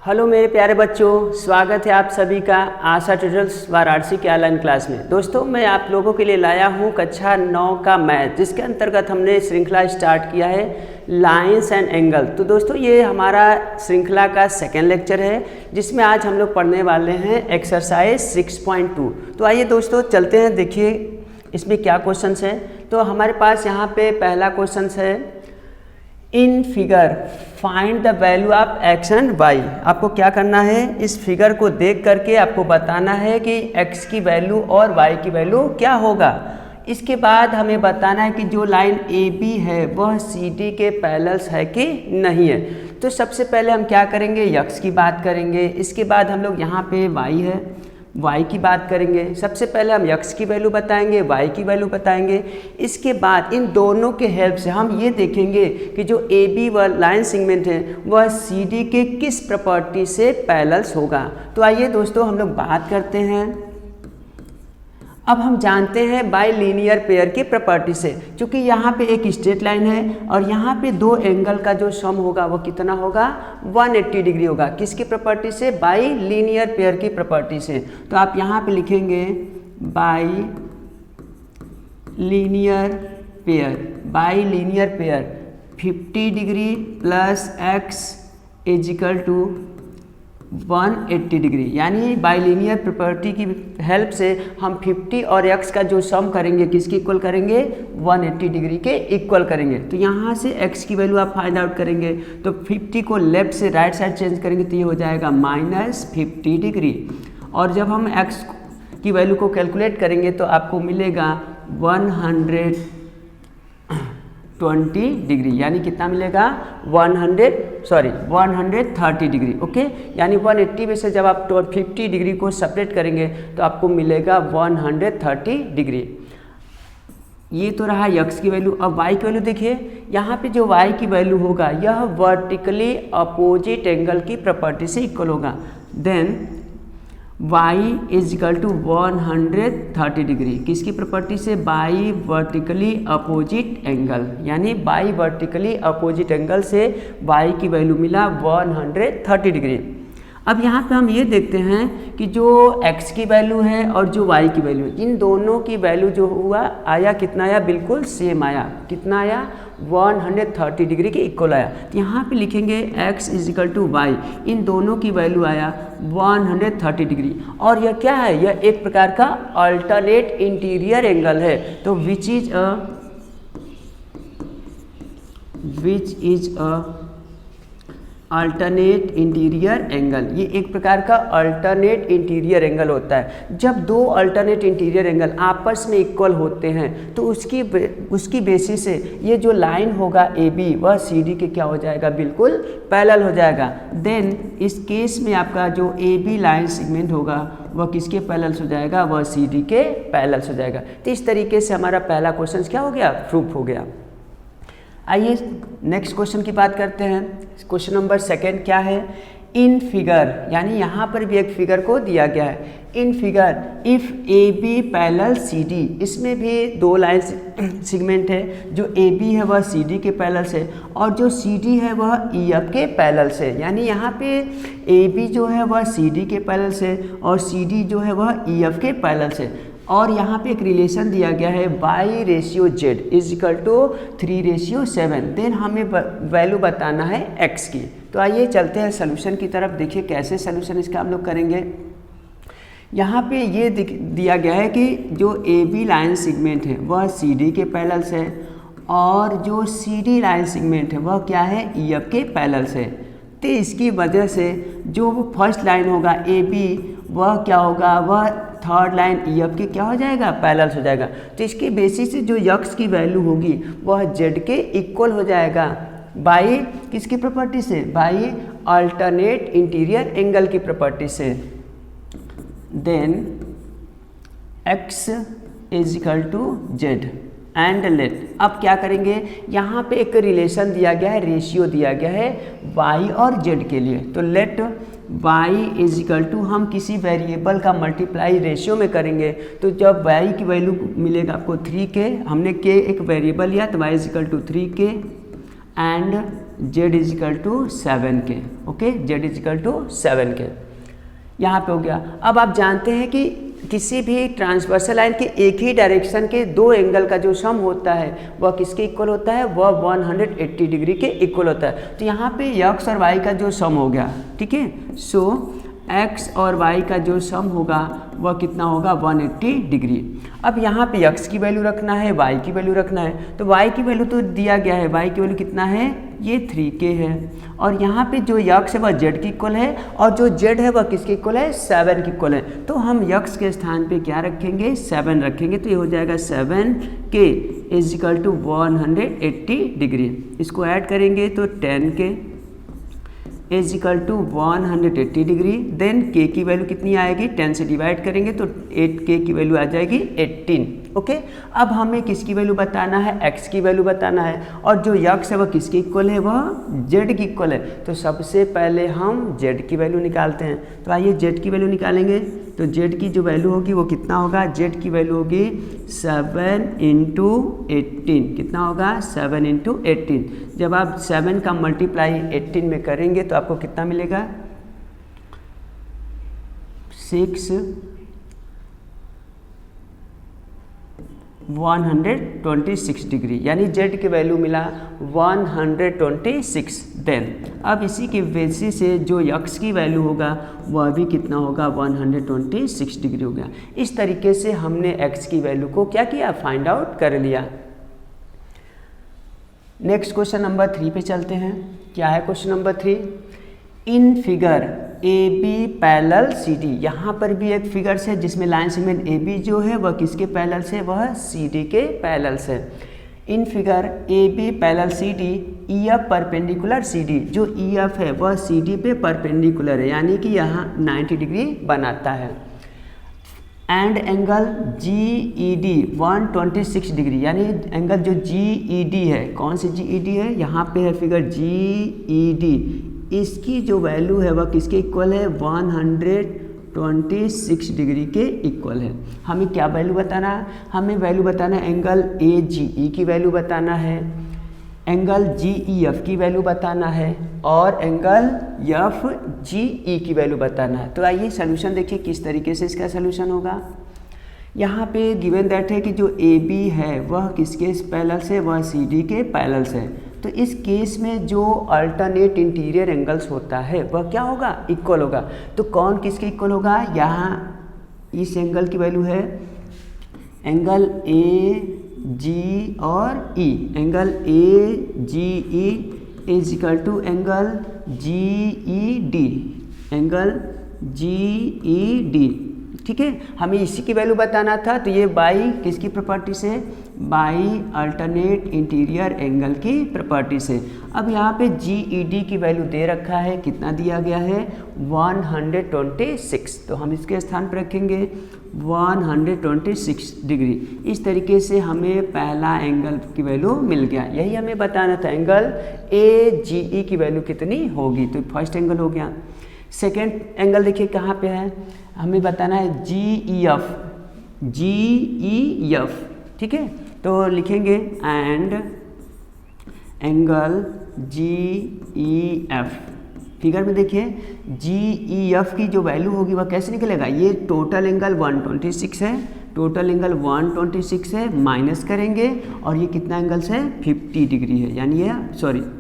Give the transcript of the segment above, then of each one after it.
Hello मेरे प्यारे बच्चों, स्वागत है आप सभी का आशा ट्यूटोरियल्स वाराणसी के ऑनलाइन क्लास में। दोस्तों, मैं आप लोगों के लिए लाया हूं कक्षा 9 का मैथ, जिसके अंतर्गत हमने श्रृंखला स्टार्ट किया है लाइंस एंड एंगल। तो दोस्तों, ये हमारा श्रृंखला का सेकेंड लेक्चर है, जिसमें आज हम लोग पढ़ने वाले हैं एक्सरसाइज 6.2। तो आइए दोस्तों चलते हैं, देखिए इसमें क्या क्वेश्चंस हैं। तो हमारे पास यहाँ पे पहला क्वेश्चन है, in figure find the value of x and Y. आपको क्या करना है, इस फिगर को देख करके आपको बताना है कि एक्स की वैल्यू और वाई की वैल्यू क्या होगा। इसके बाद हमें बताना है कि जो लाइन ए बी है वह सी डी के पैरेलल है कि नहीं है। तो सबसे पहले हम क्या करेंगे, एक्स की बात करेंगे। इसके बाद हम लोग यहाँ पे वाई है, y की बात करेंगे। सबसे पहले हम x की वैल्यू बताएंगे, y की वैल्यू बताएंगे। इसके बाद इन दोनों के हेल्प से हम ये देखेंगे कि जो ए बी व लाइन सेगमेंट है वह सी डी के किस प्रॉपर्टी से पैरेलल होगा। तो आइए दोस्तों हम लोग बात करते हैं। अब हम जानते हैं बाई लीनियर पेयर की प्रॉपर्टी से, क्योंकि यहाँ पे एक स्ट्रेट लाइन है और यहाँ पे दो एंगल का जो सम होगा वो कितना होगा, 180 डिग्री होगा। किसकी प्रॉपर्टी से, बाई लीनियर पेयर की प्रॉपर्टी से। तो आप यहाँ पे लिखेंगे by linear pair 50 degree plus x is equal to 180 degree, यानी बाइलिनियर प्रॉपर्टी की हेल्प से हम 50 और x का जो सम करेंगे किसके इक्वल करेंगे, 180 डिग्री के इक्वल करेंगे। तो यहाँ से x की वैल्यू आप फाइंड आउट करेंगे, तो 50 को लेफ्ट से राइट साइड चेंज करेंगे तो ये हो जाएगा -50 डिग्री। और जब हम x की वैल्यू को कैलकुलेट करेंगे तो आपको मिलेगा 120 डिग्री, यानी कितना मिलेगा 130 डिग्री। ओके, यानी 180 में से जब आप 50 डिग्री को सेपरेट करेंगे तो आपको मिलेगा 130 डिग्री। ये तो रहा x की वैल्यू। अब y की वैल्यू देखिए, यहाँ पे जो y की वैल्यू होगा यह वर्टिकली अपोजिट एंगल की प्रॉपर्टी से इक्वल होगा। Then y is equal to 130 degree, किसकी प्रॉपर्टी से, बाई वर्टिकली अपोजिट एंगल, यानी बाई वर्टिकली अपोजिट एंगल से y की वैल्यू मिला 130 डिग्री। अब यहाँ पे हम ये देखते हैं कि जो x की वैल्यू है और जो y की वैल्यू, इन दोनों की वैल्यू जो हुआ आया कितना आया, बिल्कुल सेम आया। कितना आया, 130 डिग्री के इक्वल आया। तो यहाँ पे लिखेंगे x is equal to Y, इन दोनों की वैल्यू आया 130 डिग्री। और यह क्या है, यह एक प्रकार का अल्टरनेट इंटीरियर एंगल है। तो which is a alternate interior angle, ये एक प्रकार का अल्टरनेट इंटीरियर एंगल होता है। जब दो अल्टरनेट इंटीरियर एंगल आपस में इक्वल होते हैं तो उसकी बेसिस से ये जो लाइन होगा ए बी वह सी डी के क्या हो जाएगा, बिल्कुल पैरेलल हो जाएगा। देन इस केस में आपका जो ए बी लाइन सेगमेंट होगा वह किसके पैरेलल हो जाएगा, वह सी डी के पैरेलल हो जाएगा। तो इस तरीके से हमारा पहला क्वेश्चन क्या हो गया, प्रूफ हो गया। आइए नेक्स्ट क्वेश्चन की बात करते हैं। क्वेश्चन नंबर 2 क्या है, इन फिगर, यानी यहाँ पर भी एक फिगर को दिया गया है। In figure if A B parallel C D, इसमें भी दो लाइन सेगमेंट है, जो ए बी है वह सी डी के पैरेलल से और जो सी डी है वह ई एफ के पैरेलल से। यानी यहाँ पे ए बी जो है वह सी डी के पैरेलल से और सी डी जो है वह ई एफ के पैरेलल से। और यहाँ पे एक रिलेशन दिया गया है y/z is equal to 3/7। Then हमें वैल्यू बताना है x की। तो आइए चलते हैं सोल्यूशन की तरफ। देखिए कैसे सोल्यूशन इसका हम लोग करेंगे। यहाँ पे ये दिया गया है कि जो ए बी लाइन सेगमेंट है वह सी डी के पैरेलल है और जो सी डी लाइन सेगमेंट है वह क्या है, ई एफ के पैरेलल है। तो इसकी वजह से जो फर्स्ट लाइन होगा ए बी वह क्या होगा, वह थर्ड लाइन ई एफ के क्या हो जाएगा, पैरेलल हो जाएगा। तो इसके बेसिस से जो x की वैल्यू होगी वह z के इक्वल हो जाएगा बाई किसकी प्रॉपर्टी से, बाई अल्टरनेट इंटीरियर एंगल की प्रॉपर्टी से। Then x is equal to z and let, अब क्या करेंगे, यहाँ पे एक रिलेशन दिया गया है, रेशियो दिया गया है y और z के लिए। तो let y is equal to, हम किसी वेरिएबल का मल्टीप्लाई रेशियो में करेंगे तो जब y की वैल्यू मिलेगा आपको 3k, हमने k एक वेरिएबल लिया तो y is equal to 3k and z is equal to 7 के, ओके, z इजिकल टू 7 के, यहाँ पे हो गया। अब आप जानते हैं कि किसी भी ट्रांसवर्सल लाइन के एक ही डायरेक्शन के दो एंगल का जो सम होता है वह किसके इक्वल होता है, वह 180 डिग्री के इक्वल होता है। तो यहाँ पे x और y का जो सम हो गया, ठीक है, सो x और y का जो सम होगा वह कितना होगा, 180 डिग्री। अब यहाँ पे x की वैल्यू रखना है, y की वैल्यू रखना है, तो y की वैल्यू तो दिया गया है, y की वैल्यू कितना है, ये 3k है, और यहाँ पे जो x है वह z की इक्वल है, और जो z है वह किसके इक्वल है, 7 की इक्वल है। तो हम x के स्थान पे क्या रखेंगे, 7 रखेंगे, तो ये हो जाएगा 7k इजिकल टू 180 डिग्री। इसको ऐड करेंगे तो 10k is equal to 180 degree. Then k की वैल्यू कितनी आएगी, 10 से डिवाइड करेंगे तो 8k की वैल्यू आ जाएगी 18, ओके। अब हमें किसकी वैल्यू बताना है, x की वैल्यू बताना है, और जो x है वह किसके इक्वल है, वह z की इक्वल है। तो सबसे पहले हम z की वैल्यू निकालते हैं। तो आइए z की वैल्यू निकालेंगे। तो z की जो वैल्यू होगी वो कितना होगा, z की वैल्यू होगी 7 इंटू 18, कितना होगा, 7 इंटू 18। जब आप 7 का मल्टीप्लाई 18 में करेंगे तो आपको कितना मिलेगा, 126 डिग्री, यानी z की वैल्यू मिला 126। देन अब इसी की बेसिस से जो x की वैल्यू होगा वह भी कितना होगा, 126 डिग्री हो गया। इस तरीके से हमने x की वैल्यू को क्या किया, फाइंड आउट कर लिया। नेक्स्ट क्वेश्चन नंबर 3 पे चलते हैं। क्या है question number 3, in figure A B parallel C D. यहाँ पर भी एक फिगर है जिसमें लाइन सेगमेंट ए बी जो है वह किसके पैरेलल से, वह सी डी के पैरेलल से। In figure A B parallel C D, E F perpendicular C D, जो ई एफ है वह सी डी पे परपेंडिकुलर है, यानी कि यहाँ 90 डिग्री बनाता है। And angle G E D 126 degree, यानी एंगल जो जी ई डी है, कौन सी जी ई डी है, यहाँ पे है फिगर जी ई डी, इसकी जो वैल्यू है वह किसके इक्वल है, 126 डिग्री के इक्वल है। हमें क्या वैल्यू बताना है, हमें वैल्यू बताना है एंगल ए जी ई की वैल्यू बताना है, एंगल जी ई एफ की वैल्यू बताना है, और एंगल एफ जी ई की वैल्यू बताना है। तो आइए सोल्यूशन देखिए किस तरीके से इसका सोल्यूशन होगा। यहाँ पे गिवन दैट है कि जो ए बी है वह किसके पैरेलल से, वह सी डी के पैरेलल से। तो इस केस में जो अल्टरनेट इंटीरियर एंगल्स होता है वह क्या होगा, इक्वल होगा। तो कौन किसके इक्वल होगा, यहाँ इस एंगल की वैल्यू है एंगल ए जी और E, angle A G E is equal to angle G E D, angle G E D, ठीक है। हमें इसी की वैल्यू बताना था, तो ये बाई किसकी प्रॉपर्टी से, बाई अल्टरनेट इंटीरियर एंगल की प्रॉपर्टी से। अब यहाँ पे जी ई डी की वैल्यू दे रखा है, कितना दिया गया है, 126। तो हम इसके स्थान पर रखेंगे 126 डिग्री। इस तरीके से हमें पहला एंगल की वैल्यू मिल गया। यही हमें बताना था, एंगल ए जी ई की वैल्यू कितनी होगी। तो फर्स्ट एंगल हो गया। सेकेंड एंगल देखिए कहाँ पे है, हमें बताना है जी E F, G E F, ठीक है। तो लिखेंगे and angle G E F. Figure में देखिए जी ई एफ की जो वैल्यू होगी वह कैसे निकलेगा, ये टोटल एंगल 126 है, टोटल एंगल 126 है, माइनस करेंगे और ये कितना एंगल्स है, 50 डिग्री है, यानी ये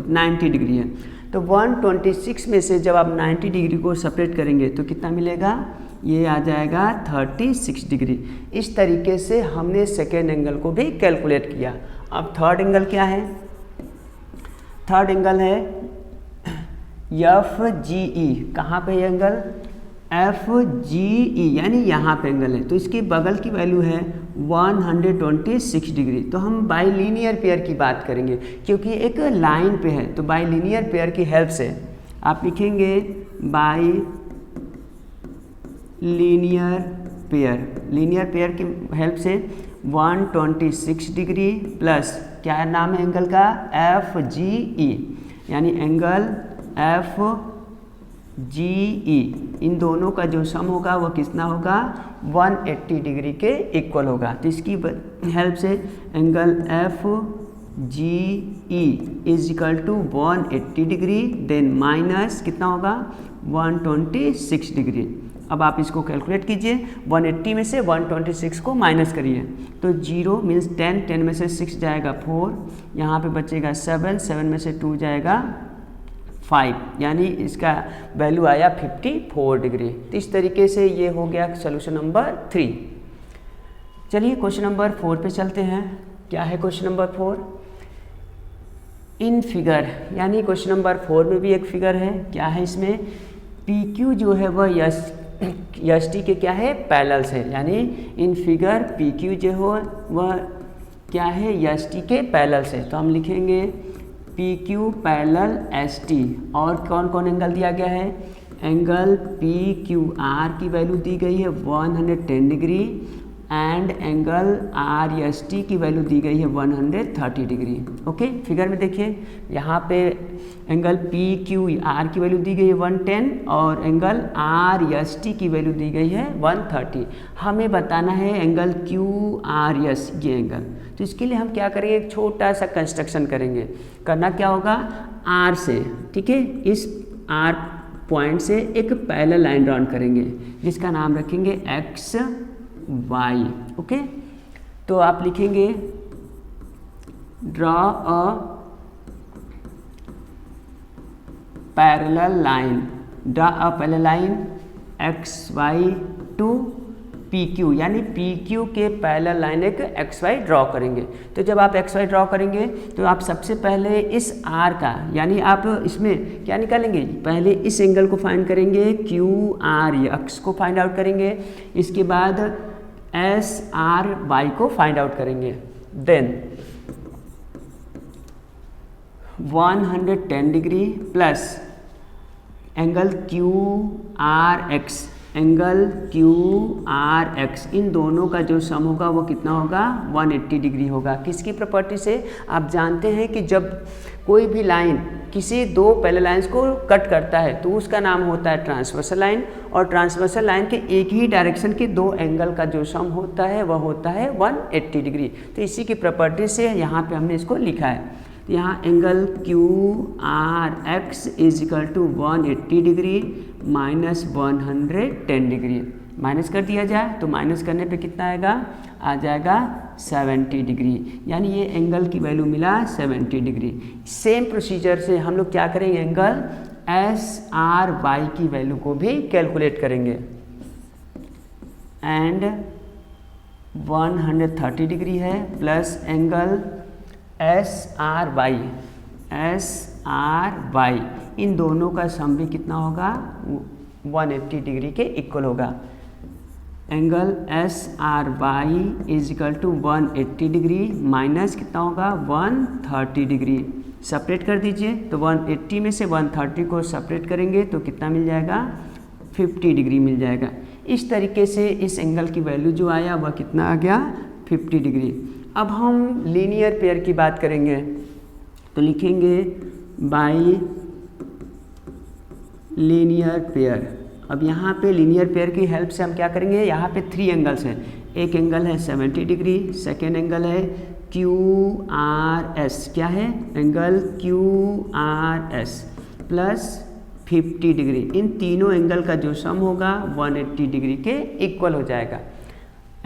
90 डिग्री है। तो 126 में से जब आप 90 डिग्री को सेपरेट करेंगे तो कितना मिलेगा, ये आ जाएगा 36 डिग्री। इस तरीके से हमने सेकेंड एंगल को भी कैलकुलेट किया। अब थर्ड एंगल क्या है, थर्ड एंगल है एफ जी ई। कहाँ पे है एंगल, एफ जी ई, यानी यहाँ पे एंगल है। तो इसकी बगल की वैल्यू है 126 डिग्री। तो हम बाइलिनियर पेयर की बात करेंगे क्योंकि एक लाइन पे है। तो बाइलिनियर पेयर की हेल्प से आप लिखेंगे by linear pair, linear pair की हेल्प से 126 डिग्री प्लस क्या नाम है एंगल का, एफ जी ई, यानी एंगल एफ जी ई, इन दोनों का जो सम होगा वो कितना होगा, 180 डिग्री के इक्वल होगा। तो इसकी हेल्प से angle F G E is equal to 180 degree, then minus कितना होगा 126 डिग्री। अब आप इसको कैलकुलेट कीजिए, 180 में से 126 को माइनस करिए तो 0 मीन्स 10, 10 में से 6 जाएगा 4, यहाँ पे बचेगा 7, 7 में से 2 जाएगा 5, यानी इसका वैल्यू आया 54 डिग्री। तो इस तरीके से ये हो गया सोल्यूशन नंबर 3। चलिए क्वेश्चन नंबर 4 पे चलते हैं। क्या है क्वेश्चन नंबर 4? इन फिगर, यानी क्वेश्चन नंबर 4 में भी एक फिगर है। क्या है इसमें? पी क्यू जो है वह यस टी के क्या है पैरेलल्स है, यानी इन फिगर पी क्यू जो हो वह क्या है यस टी के पैरेलल्स है। तो हम लिखेंगे P Q parallel S T, और कौन कौन एंगल दिया गया है? एंगल पी क्यू आर की वैल्यू दी गई है 110 degree and angle R S T की वैल्यू दी गई है 130 डिग्री। ओके, फिगर में देखिए यहाँ पे एंगल पी क्यू आर की वैल्यू दी गई है 110 और एंगल आर एस टी की वैल्यू दी गई है 130। हमें बताना है एंगल क्यू आर एस, ये एंगल। तो इसके लिए हम क्या करेंगे, एक छोटा सा कंस्ट्रक्शन करेंगे। करना क्या होगा, आर से, ठीक है, इस आर पॉइंट से एक पैरेलल लाइन ड्रॉ करेंगे जिसका नाम रखेंगे एक्स वाई। ओके, तो आप लिखेंगे draw a parallel line, draw a parallel line x y to P Q, यानी पी क्यू के पैरेलल लाइन एक एक्स वाई ड्रॉ करेंगे। तो जब आप एक्स वाई ड्रॉ करेंगे तो आप सबसे पहले इस आर का, यानी आप इसमें क्या निकालेंगे, पहले इस एंगल को फाइंड करेंगे क्यू आर एक्स को फाइंड आउट करेंगे, इसके बाद एस आर वाई को फाइंड आउट करेंगे, then 110 degree plus angle Q R X, angle Q R X, इन दोनों का जो सम होगा वो कितना होगा 180 डिग्री होगा। किसकी प्रॉपर्टी से? आप जानते हैं कि जब कोई भी लाइन किसी दो पैरेलल लाइंस को कट करता है तो उसका नाम होता है ट्रांसवर्सल लाइन, और ट्रांसवर्सल लाइन के एक ही डायरेक्शन के दो एंगल का जो सम होता है वह होता है 180 डिग्री। तो इसी की प्रॉपर्टी से यहाँ पे हमने इसको लिखा है। तो यहाँ angle Q R X is equal to 180 degree minus 110 degree, minus कर दिया जाए तो माइनस करने पे कितना आएगा, आ जाएगा 70 डिग्री, यानी ये एंगल की वैल्यू मिला 70 डिग्री। सेम प्रोसीजर से हम लोग क्या करेंगे, एंगल एस आर वाई की वैल्यू को भी कैलकुलेट करेंगे एंड 130 डिग्री है plus angle S R Y, इन दोनों का सम भी कितना होगा 180 डिग्री के इक्वल होगा। Angle S R Y is equal to 180 degree minus कितना होगा 130 डिग्री, सेपरेट कर दीजिए। तो 180 में से 130 को सेपरेट करेंगे तो कितना मिल जाएगा 50 डिग्री मिल जाएगा। इस तरीके से इस एंगल की वैल्यू जो आया वह कितना आ गया 50 डिग्री। अब हम लीनियर पेयर की बात करेंगे तो लिखेंगे बाई लीनियर पेयर। अब यहाँ पे लीनियर पेयर की हेल्प से हम क्या करेंगे, यहाँ पे 3 एंगल्स हैं, एक एंगल है 70 डिग्री, सेकेंड एंगल है क्यू आर एस, क्या है angle Q R S plus 50 degree, इन तीनों एंगल का जो सम होगा 180 डिग्री के इक्वल हो जाएगा।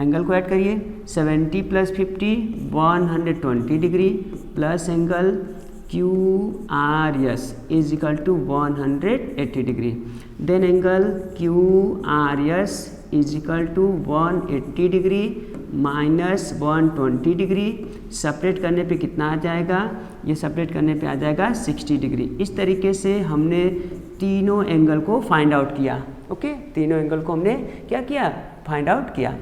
एंगल को ऐड करिए, 70 plus 50 120 degree plus angle Q R S is equal to 180 degree, then angle Q R S is equal to 180 degree minus 120 degree, separate करने पे कितना आ जाएगा, ये सेपरेट करने पे आ जाएगा 60 डिग्री। इस तरीके से हमने तीनों एंगल को फाइंड आउट किया। ओके, तीनों एंगल को हमने क्या किया, फाइंड आउट किया।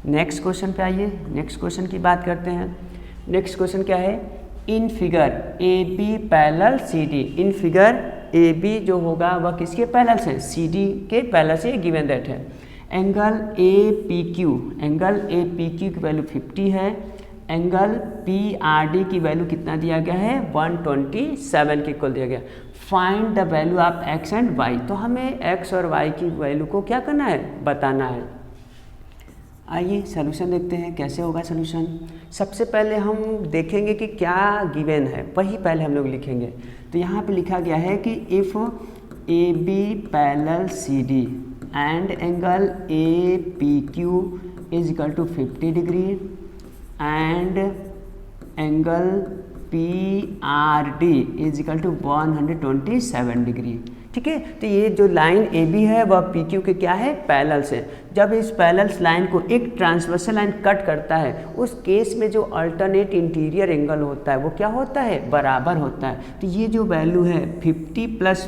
नेक्स्ट क्वेश्चन पे आइए, नेक्स्ट क्वेश्चन की बात करते हैं। नेक्स्ट क्वेश्चन क्या है, in figure A B parallel C D, in figure A B जो होगा वह किसके पैरेलल है, सी डी के पैरेलल से गिवन दैट है। Angle A P Q, angle A P Q की वैल्यू 50 है, एंगल पी आर डी की वैल्यू कितना दिया गया है 127 के इक्वल दिया गया। Find the value of x and y, तो हमें एक्स और वाई की वैल्यू को क्या करना है, बताना है। आइए सॉल्यूशन देखते हैं कैसे होगा सॉल्यूशन। सबसे पहले हम देखेंगे कि क्या गिवन है, वही पहले हम लोग लिखेंगे। तो यहाँ पे लिखा गया है कि if A B parallel C D and angle A P Q is equal to 50 degree and angle P R D is equal to 127 degree. ठीक है, तो ये जो लाइन ए बी है वह पी क्यू के क्या है, पैरेलल से। जब इस पैरेलल लाइन को एक ट्रांसवर्सल लाइन कट करता है उस केस में जो अल्टरनेट इंटीरियर एंगल होता है वो क्या होता है, बराबर होता है। तो ये जो वैल्यू है 50 प्लस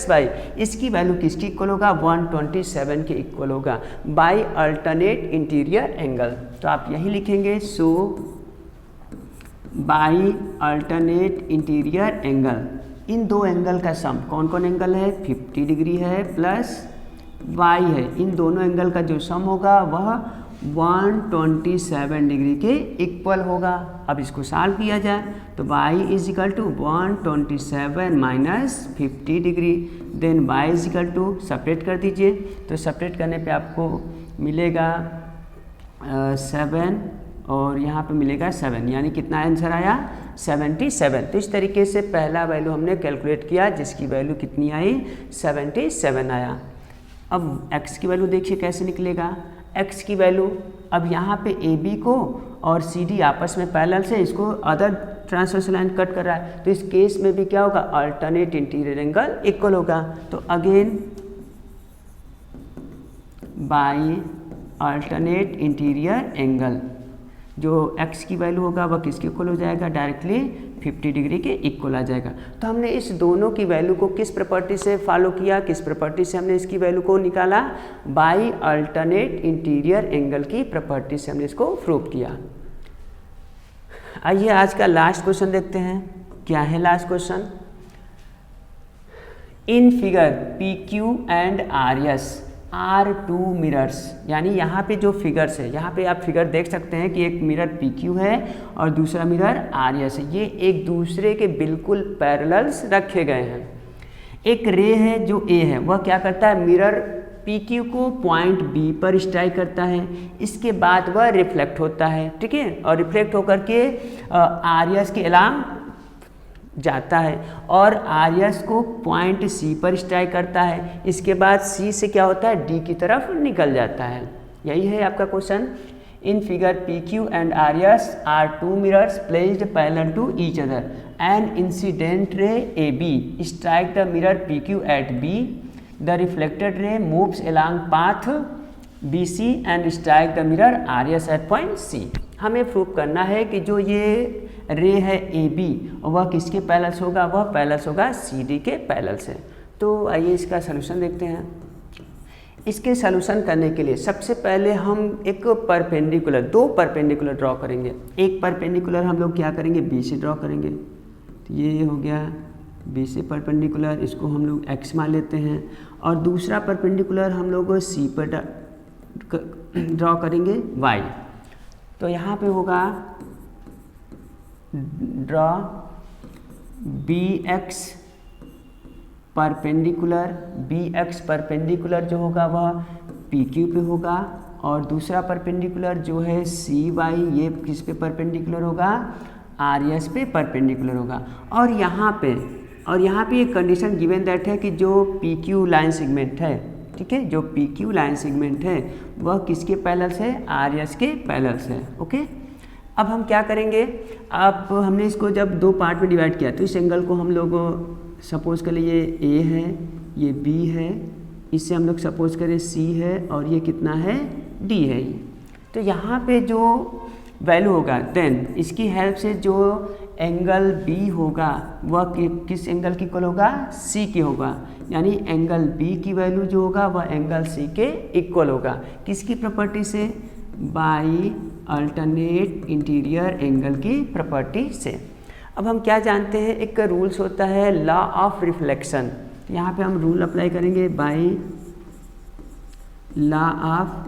वाई, इसकी वैल्यू किसकी इक्वल होगा, 127 के इक्वल होगा बाई अल्टरनेट इंटीरियर एंगल। तो आप यही लिखेंगे, so by alternate interior angle, इन दो एंगल का सम, कौन कौन एंगल है, 50 डिग्री है प्लस y है, इन दोनों एंगल का जो सम होगा वह 127 डिग्री के इक्वल होगा। अब इसको सॉल्व किया जाए तो y is equal to 127 minus 50 degree, then y is equal to, separate कर दीजिए। तो सेपरेट करने पे आपको मिलेगा 7 और यहाँ पे मिलेगा 7, यानी कितना आंसर आया, 77। तो इस तरीके से पहला वैल्यू हमने कैलकुलेट किया जिसकी वैल्यू कितनी आई, 77 आया। अब x की वैल्यू देखिए कैसे निकलेगा। x की वैल्यू, अब यहाँ पे ए बी को और सी डी आपस में पैरेलल से इसको अदर ट्रांसवर्सल लाइन कट कर रहा है, तो इस केस में भी क्या होगा, अल्टरनेट इंटीरियर एंगल इक्वल होगा। तो again by alternate interior angle, जो x की वैल्यू होगा वह किसके इक्वल हो जाएगा, डायरेक्टली 50 डिग्री के इक्वल आ जाएगा। तो हमने इस दोनों की वैल्यू को किस प्रॉपर्टी से फॉलो किया, किस प्रॉपर्टी से हमने इसकी वैल्यू को निकाला, बाई अल्टरनेट इंटीरियर एंगल की प्रॉपर्टी से हमने इसको प्रूव किया। आइए आज का लास्ट क्वेश्चन देखते हैं। क्या है last question, in figure P Q and R S are two mirrors, यानी यहाँ पे जो फिगर्स है, यहाँ पे आप फिगर देख सकते हैं कि एक मिरर पी क्यू है और दूसरा मिरर आर एस है, ये एक दूसरे के बिल्कुल पैरेलल्स रखे गए हैं। एक रे है जो ए है, वह क्या करता है, मिरर पी क्यू को पॉइंट बी पर स्ट्राइक करता है, इसके बाद वह रिफ्लेक्ट होता है, ठीक है, और रिफ्लेक्ट होकर के आर एस के अलाम जाता है और आर एस को पॉइंट सी पर स्ट्राइक करता है, इसके बाद सी से क्या होता है, डी की तरफ निकल जाता है। यही है आपका question. In figure P Q and R S are two mirrors placed parallel to each other, an incident ray A B strike the mirror P Q at B, the reflected ray moves along path B C and strike the mirror R S at point C. हमें prove करना है कि जो ये रे है A B वह किसके पैरेलल होगा, वह पैरेलल होगा सी डी के पैरेलल से। तो आइए इसका सलूशन देखते हैं। इसके सलूशन करने के लिए सबसे पहले हम एक परपेंडिकुलर, दो परपेंडिकुलर ड्रॉ करेंगे। एक परपेंडिकुलर हम लोग क्या करेंगे, बी से ड्रॉ करेंगे। तो ये हो गया बी से परपेंडिकुलर, इसको हम लोग एक्स मान लेते हैं, और दूसरा परपेंडिकुलर हम लोग सी पर ड्रॉ करेंगे वाई। तो यहाँ पे होगा draw B X perpendicular, B X perpendicular जो होगा वह पी क्यू पे होगा, और दूसरा परपेंडिकुलर जो है सी वाई, ये किस पे परपेंडिकुलर होगा, आर एस पे परपेंडिकुलर होगा। और यहाँ पे एक कंडीशन गिवन दैट है कि जो पी क्यू लाइन सेगमेंट है, ठीक है, जो पी क्यू लाइन सेगमेंट है वह किसके पैरेलल से, आर एस के पैरेलल से। ओके, अब हम क्या करेंगे, अब हमने इसको जब दो पार्ट में डिवाइड किया तो इस एंगल को हम लोग सपोज कर लिए ए है, ये बी है, इससे हम लोग सपोज करें सी है, और ये कितना है, डी है। तो यहाँ पे जो वैल्यू होगा देन इसकी हेल्प से जो एंगल बी होगा वह किस एंगल की इक्वल होगा, सी की होगा, यानी एंगल बी की वैल्यू जो होगा वह एंगल सी के इक्वल होगा। किसकी प्रॉपर्टी से, बाई अल्टरनेट इंटीरियर एंगल की प्रॉपर्टी से। अब हम क्या जानते हैं, एक रूल्स होता है लॉ ऑफ रिफ्लेक्शन। यहाँ पे हम रूल अप्लाई करेंगे, by law of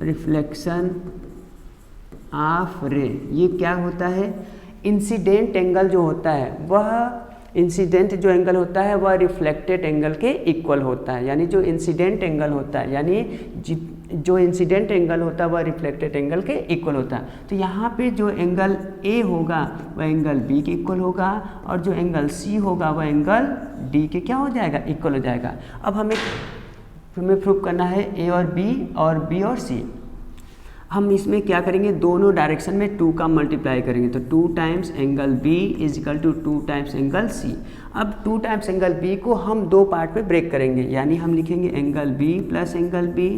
reflection of रे। ये क्या होता है, इंसिडेंट एंगल जो होता है वह इंसिडेंट जो एंगल होता है वह रिफ्लेक्टेड एंगल के इक्वल होता है, यानी जो इंसिडेंट एंगल होता है, यानी जो इंसिडेंट एंगल होता है वह रिफ्लेक्टेड एंगल के इक्वल होता है। तो यहाँ पे जो एंगल ए होगा वह एंगल बी के इक्वल होगा, और जो एंगल सी होगा वह एंगल डी के क्या हो जाएगा, इक्वल हो जाएगा। अब हमें प्रूव करना है ए और बी और सी। हम इसमें क्या करेंगे, दोनों डायरेक्शन में 2 का मल्टीप्लाई करेंगे, तो 2 times angle B is equal to 2 times angle C. अब 2 टाइम्स एंगल बी को हम 2 पार्ट में ब्रेक करेंगे, यानी हम लिखेंगे angle B plus angle B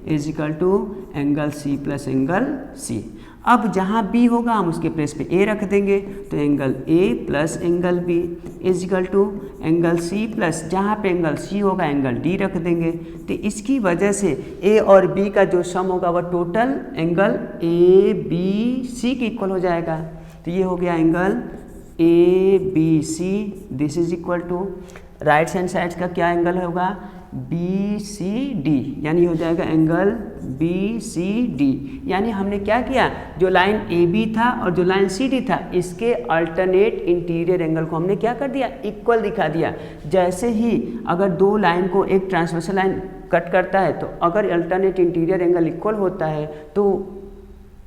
is equal to angle C plus angle C. अब जहाँ बी होगा हम उसके प्लेस पे ए रख देंगे, तो angle A plus angle B is equal to angle C plus जहाँ पे एंगल सी होगा एंगल डी रख देंगे। तो इसकी वजह से ए और बी का जो सम होगा वह total angle A B C के इक्वल हो जाएगा। तो ये हो गया angle A B C, this is equal to right hand side का क्या एंगल होगा, बी सी डी, यानी हो जाएगा एंगल बी सी डी। यानी हमने क्या किया, जो लाइन ए बी था और जो लाइन सी डी था इसके अल्टरनेट इंटीरियर एंगल को हमने क्या कर दिया, इक्वल दिखा दिया। जैसे ही अगर 2 लाइन को एक ट्रांसवर्सल लाइन कट करता है, तो अगर अल्टरनेट इंटीरियर एंगल इक्वल होता है तो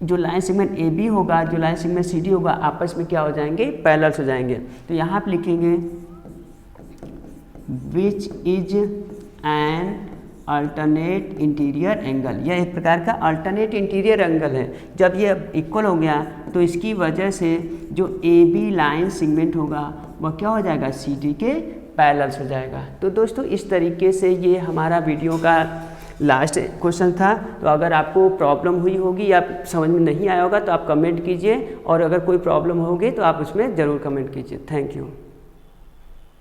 जो लाइन सेगमेंट ए बी होगा, जो लाइन सेगमेंट सी डी होगा, आपस में क्या हो जाएंगे, पैरेलल्स हो जाएंगे। तो यहाँ पे लिखेंगे which is an alternate interior angle. यह एक प्रकार का अल्टरनेट इंटीरियर एंगल है। जब ये इक्वल हो गया तो इसकी वजह से जो ए बी लाइन सेगमेंट होगा वह क्या हो जाएगा, सी डी के पैरेलल्स हो जाएगा। तो दोस्तों इस तरीके से ये हमारा वीडियो का लास्ट क्वेश्चन था। तो अगर आपको प्रॉब्लम हुई होगी या समझ में नहीं आया होगा तो आप कमेंट कीजिए, और अगर कोई प्रॉब्लम होगी तो आप उसमें ज़रूर कमेंट कीजिए। Thank you.